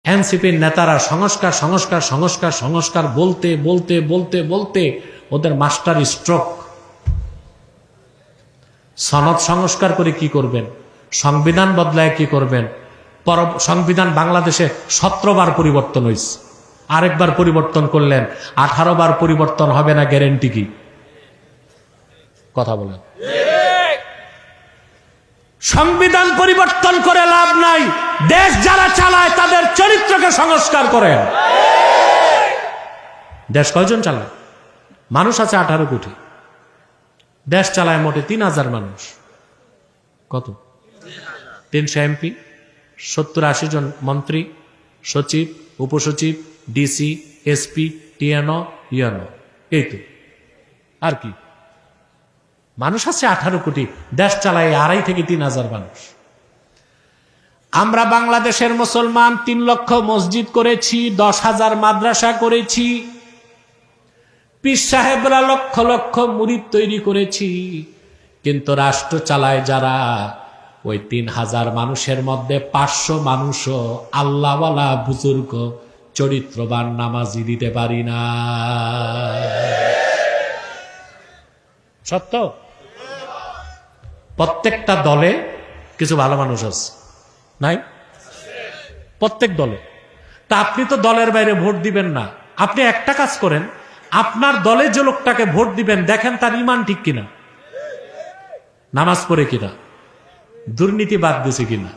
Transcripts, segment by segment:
এনসিপির নেতারা সংস্কার সংস্কার সংস্কার সংস্কার বলতে বলতে বলতে বলতে ওদের মাস্টার স্ট্রোক। সনদ সংস্কার করে কি করবেন? সংবিধান বদলায় কি করবেন? সংবিধান বাংলাদেশে 17 বার পরিবর্তন হয়েছে, আরেকবার পরিবর্তন করলেন, 18 বার পরিবর্তন হবে না, গ্যারেন্টি কি? কথা বলেন। সংবিধান পরিবর্তন করে লাভ নাই, দেশ যারা চালায় তাদের চরিত্রকে সংস্কার করেন। দেশ কয়জন চালায়? মানুষ আছে 18 কোটি, দেশ চালায় মোটে 3000 মানুষ। কত? 300 এমপি, 70-80 জন মন্ত্রী, সচিব, উপসচিব, ডিসি, এসপি, টিএনও, ইউএনও, এই তো। আর কি? মানুষ আছে 18 কোটি, দেশ চালায় 2.5 থেকে 3,000 মানুষ। আমরা বাংলাদেশের মুসলমান 3 লক্ষ মসজিদ করেছি, 10,000 মাদ্রাসা করেছি, পীর সাহেবরা লক্ষ লক্ষ মুরিদ তৈরি করেছি, কিন্তু রাষ্ট্র চালায় যারা, ওই 3,000 মানুষের মধ্যে 500 মানুষও আল্লাহওয়ালা বুজুর্গ চরিত্রবান নামাজি দিতে পারি না। সত্য? প্রত্যেকটা দলে কিছু ভালো মানুষ আছে, নাই? প্রত্যেক দলে। তা আপনি তো দলের বাইরে ভোট দিবেন না, আপনি একটা কাজ করেন, আপনার দলে যে লোকটাকে ভোট দিবেন দেখেন তার ঈমান ঠিক কিনা, নামাজ পড়ে কিনা, দুর্নীতি বাদ দিছে কিনা।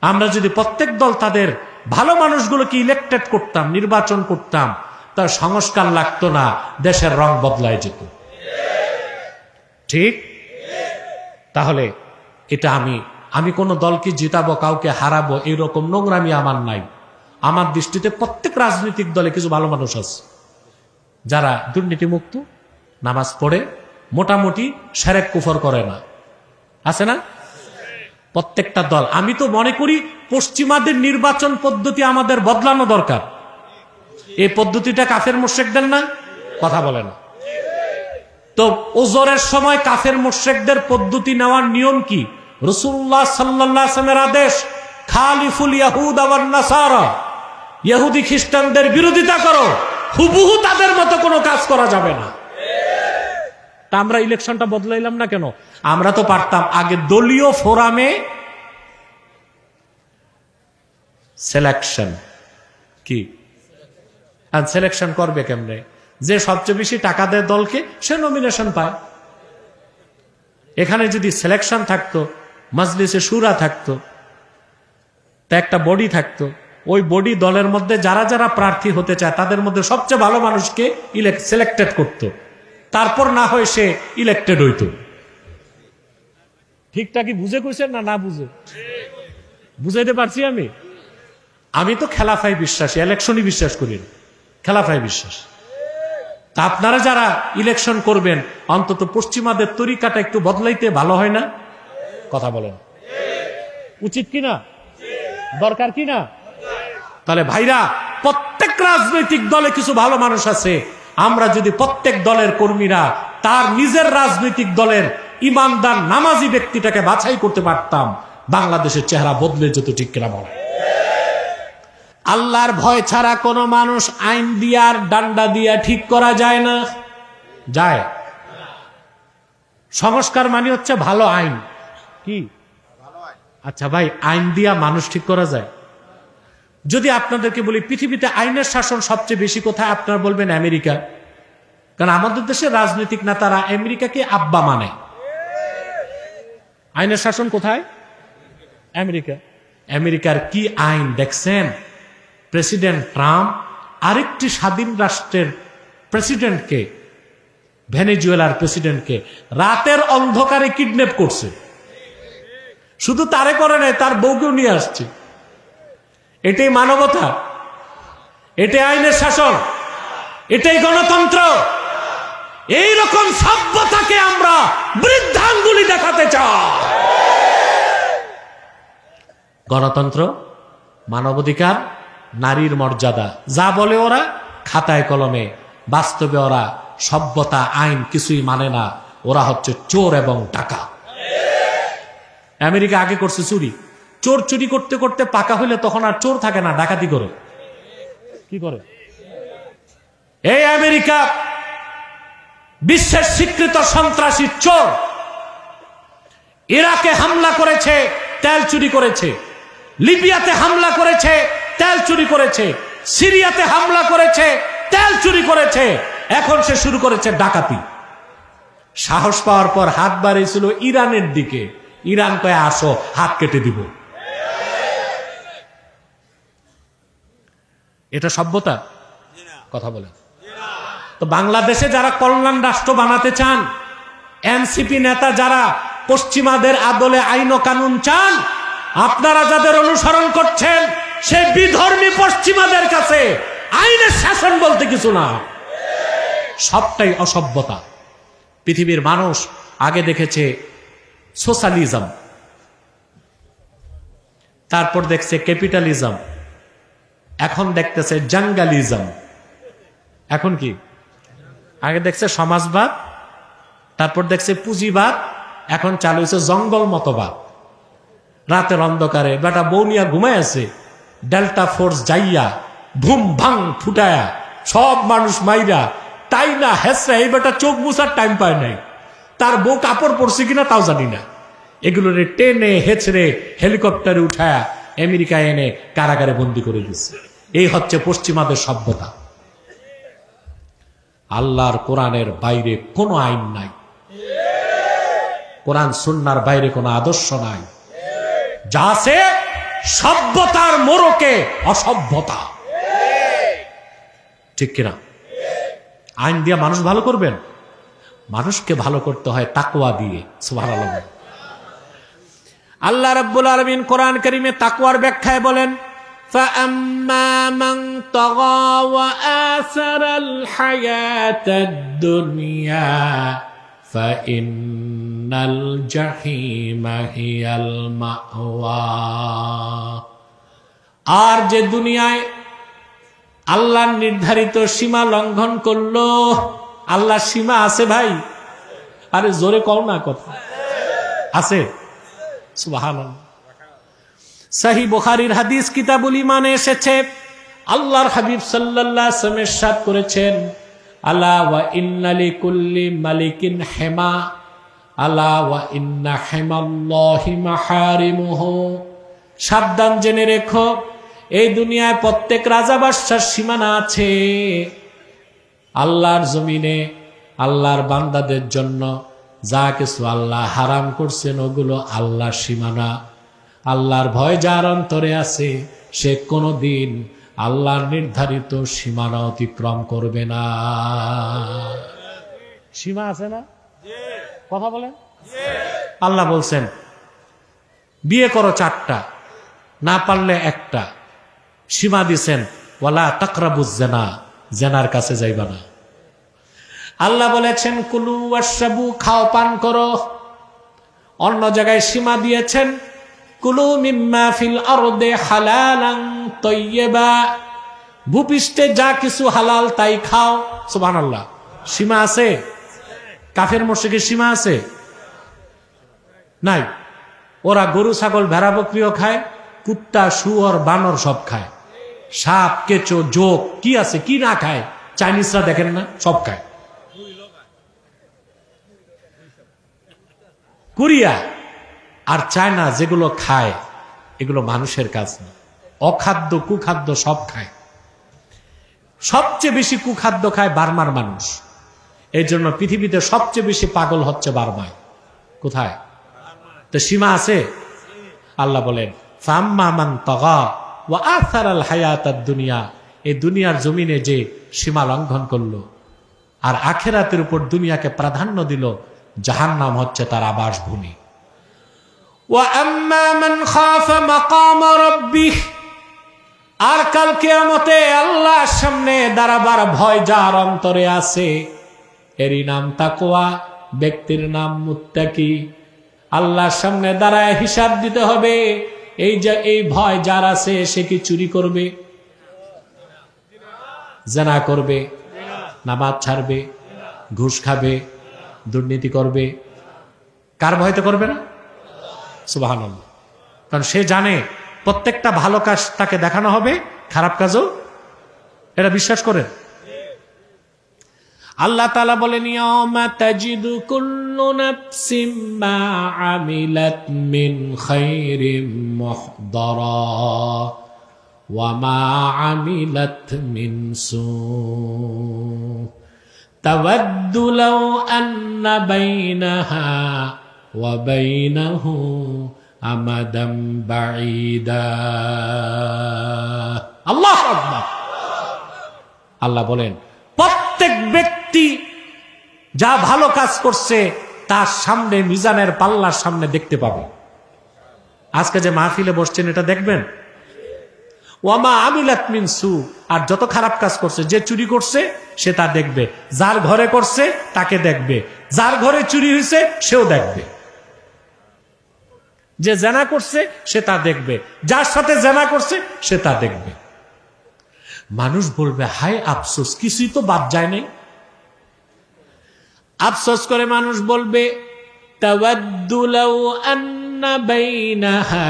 আমরা যদি প্রত্যেক দল তাদের ভালো মানুষগুলোকে ইলেক্টেড করতাম, নির্বাচন করতাম, তার সংস্কার লাগতো না, দেশের রং বদলায় যেত। ঠিক? তাহলে এটা আমি কোন দলকে জিতাবো, কাউকে হারাবো, এইরকম নোংরামি আমার নাই। আমার দৃষ্টিতে প্রত্যেক রাজনৈতিক দলে কিছু ভালো মানুষ আছে যারা দুর্নীতিমুক্ত, নামাজ পড়ে, মোটামুটি শিরক কুফর করে না, আছে না? প্রত্যেকটা দল। আমি তো মনে করি পশ্চিমাদের নির্বাচন পদ্ধতি আমাদের বদলানো দরকার। এই পদ্ধতিটা কাফের মুশরিকদের না? কথা বলে না তো। ওজরের সময় কাফের মুশরিকদের পদ্ধতি নেওয়ার নিয়ম কি? রাসূলুল্লাহ সাল্লাল্লাহু আলাইহি ওয়াসাল্লামের আদেশ, খালিফুল ইয়াহুদা ওয়ান নাসারা, ইহুদি খ্রিস্টানদের বিরোধিতা করো, হুবহু তাদের মতো কোনো কাজ করা যাবে না। তা আমরা ইলেকশনটা বদলাইলাম না কেন? আমরা তো পারতাম আগে দলীয় ফোরামে সিলেকশন কি, আর সিলেকশন করবে কেমনে? যে সবচেয়ে বেশি টাকা দেয় দলকে, সে নমিনেশন পায়। এখানে যদি সিলেকশন থাকতো, মাজলিসে শুরা থাকতো, তা একটা বডি থাকতো, ওই বডি দলের মধ্যে যারা যারা প্রার্থী হতে চায় তাদের মধ্যে সবচেয়ে ভালো মানুষকে সিলেক্টেড করত, তারপর না হয় সে ইলেক্টেড হইত। ঠিকঠাক কি বুঝে কইছেন না? না বুঝে বুঝাইতে পারছি? আমি তো খেলাফায় বিশ্বাসী, ইলেকশনই বিশ্বাস করি না, খেলাফায় বিশ্বাস। তা আপনারা যারা ইলেকশন করবেন, অন্তত পশ্চিমাদের তরিকাটা একটু বদলাইতে ভালো হয় না? কথা বলেন, উচিত কিনা? দরকার কিনা? তাহলে ভাইরা, প্রত্যেক রাজনৈতিক দলে কিছু ভালো মানুষ আছে। আমরা যদি প্রত্যেক দলের কর্মীরা তার নিজের রাজনৈতিক দলের ইমানদার নামাজি ব্যক্তিটাকে বাছাই করতে পারতাম, বাংলাদেশের চেহারা বদলে যেত। ঠিক কিনা বলে? আল্লাহর ভয় ছাড়া কোনো মানুষ আইন দিয়া আর ডান্ডা দিয়া ঠিক করা যায় না। যায়? সংস্কার মানে হচ্ছে ভালো আইন। কি? আচ্ছা ভাই, আইন দিয়া মানুষ ঠিক করা যায়? যদি আপনাদেরকে বলি পৃথিবীতে আইনের শাসন সবচেয়ে বেশি কোথায়, আপনারা বলবেন আমেরিকা। কারণ আমাদের দেশের রাজনৈতিক নেতারা আমেরিকাকে আব্বা মানে। আইনের শাসন কোথায়? আমেরিকা। আমেরিকার কি আইন দেখছেন? প্রেসিডেন্ট ট্রাম্প আরেকটি স্বাধীন রাষ্ট্রের প্রেসিডেন্টকে, ভেনেজুয়েলার প্রেসিডেন্টকে রাতের অন্ধকারে কিডন্যাপ করছে। শুধু তারে করে নাই, তার বউকেও নিয়ে আসছে। এটাই মানবতা? এটাই আইনের শাসন? এটাই গণতন্ত্র? এইরকম সভ্যতাকে আমরা বৃদ্ধাঙ্গুলি দেখাতে চাই। গণতন্ত্র, মানবাধিকার, নারীর মর্যাদা, যা বলে ওরা খাতায় কলমে, বাস্তবে ওরা সভ্যতা আইন কিছুই মানে না। ওরা হচ্ছে চোর এবং ডাকাত। আমেরিকা আগে করছে চুরি, চোর চুরি করতে করতে পাকা হইলে তখন আর চোর থাকে না, ডাকাতি করে। কি করে? এই আমেরিকা বিশ্বের স্বীকৃত সন্ত্রাসী চোর, ইরাকে হামলা করেছে, তেল চুরি করেছে, লিবিয়াতে হামলা করেছে, তেল চুরি করেছে, সিরিয়াতে হামলা করেছে, তেল চুরি করেছে, এখন সে শুরু করেছে ডাকাতি। সাহস পাওয়ার পর হাত বাড়িয়েছিল ইরানের দিকে, ইরান কয়ে আসো হাত কেটে দিব। এটা সভ্যতা? কথা বলেন। তো বাংলাদেশে যারা কল্যাণ রাষ্ট্র বানাতে চান, এনসিপি নেতা যারা পশ্চিমাদের আদলে আইন ও কানুন চান, আপনারা যাদের অনুসরণ করছেন সেই বিধর্মী পশ্চিমাদের কাছে আইনের শাসন বলতে কিছু না, সবটাই অসভ্যতা। পৃথিবীর মানুষ আগে দেখেছে সোশ্যালিজম, তারপর দেখছে ক্যাপিটালিজম, এখন দেখতেছে জাঙ্গালিজম। এখন কি? আগে দেখছে সমাজবাদ, তারপর দেখছে পুঁজিবাদ, এখন চালু হয়েছে জঙ্গল মতবাদ। রাতের অন্ধকারে বেটা বৌনিয়া ঘুমায় আছে, ডেল্টা ফোর্স যাইয়া ভুম ভাং ফুটায়া সব মানুষ মাইরা তাই না হেসরা, এই বেটা চোখ মুছার টাইম পায় নাই, তার বউ কাপড় পরছে কিনা তাও জানি না, এগুলো টেনে হেচড়ে হেলিকপ্টারে উঠায়া আমেরিকায় এনে কারাগারে বন্দি করে দিচ্ছে। এই হচ্ছে পশ্চিমাদের সভ্যতা। আল্লাহর কোরআনের বাইরে কোনো আইন নাই, কোরআন সুন্নাহর বাইরে কোনো আদর্শ নাই, যা আছে সভ্যতার মোড়কে অসভ্যতা। ঠিক কিনা? আইন দিয়ে মানুষ ভালো করবেন? মানুষকে ভালো করতে হয় তাকওয়া দিয়ে। সুবহানাল্লাহ। আল্লাহ রাব্বুল আলামিন কোরআন কারীমে তাকওয়ার ব্যাখ্যায় বলেন, فَأَمَّا مَنْ طَغَى وَآثَرَ الْحَيَاةَ الدُّنْيَا فَإِنَّ الْجَحِيمَ هِيَ الْمَأْوَى। আর যে দুনিয়ায় আল্লাহর নির্ধারিত সীমা লঙ্ঘন করলো, আল্লাহর সীমা আছে ভাই? আরে জোরে কও না কথা, আছে? সুবহানাল্লাহ। সহিহ বুখারীর হাদিস কিতাবুল ঈমানে এসেছে, আল্লাহর হাবিব সাল্লাল্লাহু আলাইহি ওয়াসাল্লাম ইরশাদ করেছেন, আলা ওয়া ইন্না লিকুল্লি মালিকিন হিমা, আলা ওয়া ইন্না হিমাল্লাহি মাহারিমুহু। সাবধান জেনে রেখো, এই দুনিয়ায় প্রত্যেক রাজা বাদশার সীমানা আছে। আল্লাহর জমিনে আল্লাহর বান্দাদের জন্য যা কিছু আল্লাহ হারাম করছেন ওগুলো আল্লাহর সীমানা। আল্লাহর ভয় যার অন্তরে আছে সে কোনোদিন আল্লাহর নির্ধারিত সীমানা অতিক্রম করবে না। সীমা আছে না? কথা বলেন। আল্লাহ বলছেন বিয়ে করো 4টা, না পারলে 1টা। সীমা দিছেন ওয়ালা তাকরাবুজ জিনা, জিনার কাছে যাইবা না। আল্লাহ বলেছেন কুলু ওয়াশরাবু, খাও পান করো। অন্য জায়গায় সীমা দিয়েছেন কুলু মিম্মা ফিল আরদে হালালান তাইয়্যিবা, ভূপৃষ্ঠে যা কিছু হালাল তাই খাও। সুবহানাল্লাহ। সীমা আছে? কাফের মুশরিকের সীমা আছে? নাই। ওরা গরু ছাগল ভেড়া বকরিও খায়, কুত্তা শুয়োর বানর সব খায়, সাপ কেঁচো জোক কি আছে কি না খায়? চাইনিজরা দেখেন না, সব খায়। কোরিয়া আর চায়না যেগুলো খায় এগুলো মানুষের কাজ না, অখাদ্য কুখাদ্য সব খায়। সবচেয়ে বেশি কুখাদ্য খায় বার্মার মানুষ। এই জন্য পৃথিবীতে সবচেয়ে বেশি পাগল হচ্ছে বার্মায়। কোথায়? তো সীমা আছে? আল্লাহ বলেন ফাম্মা মান তাগা ওয়া আসারাল হায়াতাদ দুনিয়া, এই দুনিয়ার জমিনে যে সীমা লঙ্ঘন করলো আর আখিরাতের উপর দুনিয়াকে প্রাধান্য দিল, জাহান্নাম হচ্ছে তার আবাসভূমি। ওয়া আম্মা মান খাফা মাকাম রাব্বিহ, আর কাল কিয়ামতে আল্লাহর সামনে দাঁড়াবার ভয় যার অন্তরে আছে, এরই নাম তাকওয়া, ব্যক্তির নাম মুত্তাকি। আল্লাহর সামনে দাঁড়ায় হিসাব দিতে হবে। এই ভয় যার আছে সে কি চুরি করবে, জিনা করবে, নামাজ ছাড়বে, ঘুষ খাবে, দুর্নীতি করবে? কার ভয়তে করবে না? সুবহানাল্লাহ। কারণ সে জানে প্রত্যেকটা ভালো কাজ তাকে দেখানো হবে, খারাপ কাজও। এটা বিশ্বাস করেন? আল্লাহ তাআলা বলেন, ইয়াওমা তাজিদু কুল্লু নাফসিম মা আমিলাত মিন খাইরিন মুহদারা ওয়া মা আমিলাত মিন সু তাওয়াদ্দু লাউ আন্না বাইনাহা ওয়া বাইনাহু আমাদাম বাঈদা। আল্লাহু আকবার। আল্লাহ বলেন, প্রত্যেক ব্যক্তি যা ভালো কাজ করছে তার সামনে মিজানের পাল্লার সামনে দেখতে পাবে। আজকে যে মাহফিলে বসছেন এটা দেখবেন। ওয়ামা আমিলাত মিন সু, আর যত খারাপ কাজ করছে, যে চুরি করছে সে তা দেখবে, যার ঘরে করছে তাকে দেখবে, যার ঘরে চুরি হয়েছে সেও দেখবে, যে জেনা করছে সে তা দেখবে, যার সাথে জেনা করছে সে তা দেখবে। মানুষ বলবে, হায় আফসোস, কিছুই তো বাদ যায় নাই। আফসোস করে মানুষ বলবে, তাওয়াদ্দু লাউ আন্না বাইনাহা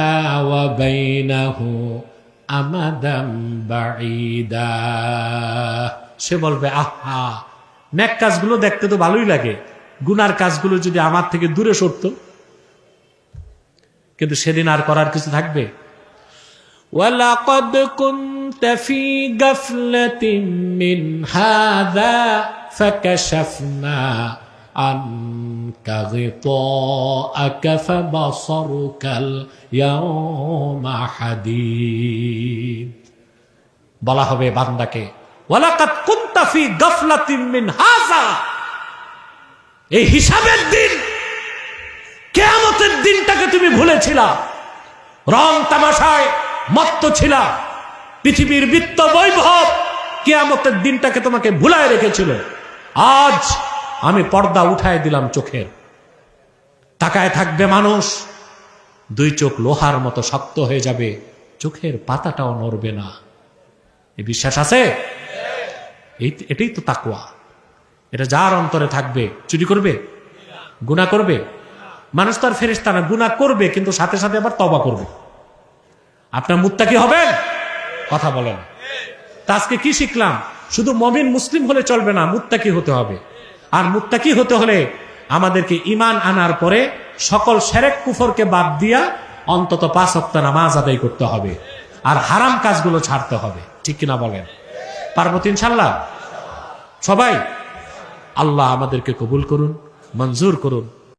ওয়া বাইনাহু আমাদাম বাঈদা। সে বলবে, আহা, নেক কাজগুলো দেখতে তো ভালোই লাগে, গুনার কাজগুলো যদি আমার থেকে দূরে সরতো। কিন্তু সেদিন আর করার কিছু থাকবে? ওয়ালাকাদ কুনতা ফি গাফলাতিন মিন হাযা ফাকাশাফনা আনকা গিতাআকা ফাবাসারুকাল ইয়াওমা হাদীদ। বলা হবে বান্দাকে, ওয়ালাকাদ কুনতা ফি গাফলাতিন মিন হাযা, এই হিসাবের দিন, কিয়ামতের দিনটাকে তুমি ভুলেছিলা, রং তামাশায় মত্ত ছিলা, পৃথিবীর বিত্ত বৈভব কিয়ামতের দিনটাকে তোমাকে ভুলায় রেখেছিল। আজ আমি পর্দা উঠায় দিলাম চোখের, তাকায় থাকবে মানুষ, দুই চোখ লোহার মতো শক্ত হয়ে যাবে, চোখের পাতাটাও নড়বে না। এই বিশ্বাস আছে? এটাই তো তাকওয়া। এটা যার অন্তরে থাকবে। চুরি করবে? গুনাহ করবে? মানুষ তো আর ফেরেশতা না, গুনাহ করবে কিন্তু সাথে সাথে আবার তওবা করবে। আপনার মুত্তাকি হবেন? কথা বলেন। তা আজকে কি শিখলাম? শুধু মুমিন মুসলিম হলে চলবে না, মুত্তাকি হতে হবে। আর মুত্তাকি হতে হলে আমাদেরকে ঈমান আনার পরে সকল শিরক কুফরকে বাদ দিয়া অন্তত 5 ওয়াক্ত নামাজ আদায় করতে হবে, আর হারাম কাজগুলো ছাড়তে হবে। ঠিক কিনা বলেন? পারবো তো ইনশাআল্লাহ? সবাই আল্লাহ আমাদেরকে কবুল করুন, মঞ্জুর করুন।